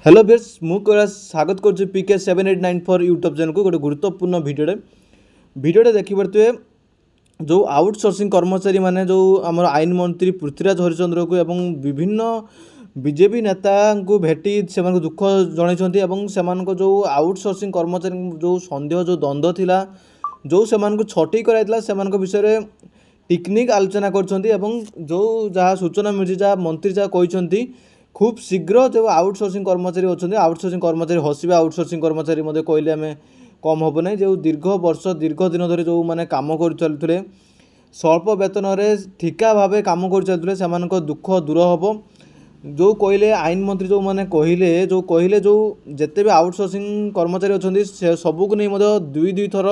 hello base मु कैलाश स्वागत कर पीके 7894 यूट्यूब चैनल को गोटे गुरुत्वपूर्ण भिडियोटे देखिपे जो आउटसोर्सिंग कर्मचारी माने जो आम आईन मंत्री पृथ्वीराज हरिचंद्र को एवं विभिन्न बीजेपी नेता को भेटी से दुख जनइं जो आउटसोर्सिंग कर्मचारी जो सन्देह जो द्वंद्व थिला जो से छटई कराइला विषय टेक्निक आलोचना कर जो जहाँ सूचना मिली जहाँ मंत्री जहाँ कहते खूब शीघ्र जो आउटसोर्सिंग कर्मचारी अच्छा आउटसोर्सिंग कर्मचारी हसवे आउटसोर्सिंग कर्मचारी कहले आम कम हम ना जो दीर्घ वर्ष दीर्घ दिन धरी जो मैंने कम कर चलते स्वल्प वेतन ठिका भाव कम कर चलते से दुख दूर हम जो कहले आईन मंत्री जो मैंने कहले जो जिते भी आउटसोर्सिंग कर्मचारी अच्छा सबको नहीं दुई थर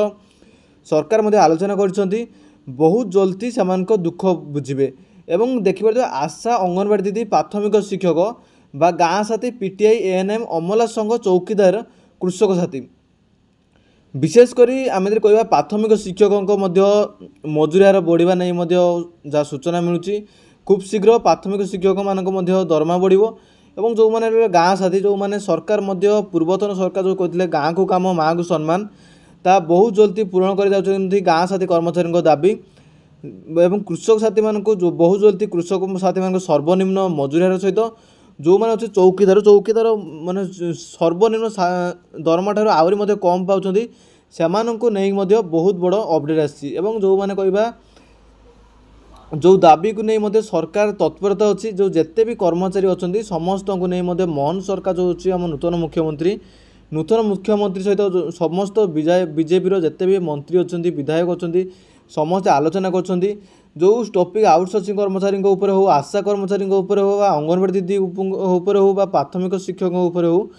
सरकार आलोचना कर बहुत जल्दी से दुख बुझे एवं देखिए आशा अंगनवाड़ी दीदी प्राथमिक शिक्षक बा गाँ साथी पीटीआई एएनएम अमला संघ चौकीदार कृषक साथी विशेषकर आम कह प्राथमिक शिक्षकों मजूरी बढ़ा नहीं जहाँ सूचना मिलूँ खूब शीघ्र प्राथमिक शिक्षक मान दरमा बढ़ एवं जो मैंने गाँ साथी जो मैंने सरकार पूर्वतन सरकार जो कहते गाँ को काम माँ को सम्मान ता बहुत जल्दी पूरण कर गाँ साथी कर्मचारी दाबी एवं कृषक साथी मान जो बहुत जल्दी कृषक साथी मान सर्वनिम्न मजूरी सहित जो मैंने अच्छे चौकीदार माने सर्वनिम्न दरमा ठार आहरी कम पाँच से नहीं बहुत बड़ अपडेट आसी जो मैंने कह जो दाबी को नहीं सरकार तत्परता अच्छी जो जिते भी कर्मचारी अच्छा समस्त को नहीं मोहन सरकार जो अच्छी आम नूतन मुख्यमंत्री सहित समस्त बीजेपी जिते भी मंत्री अच्छा विधायक अच्छा समस्ते आलोचना कर जो टॉपिक आउटसोर्सिंग कर्मचारी हो आशा कर्मचारी हो अंगनवाड़ी दीदी हो प्राथमिक शिक्षकों हो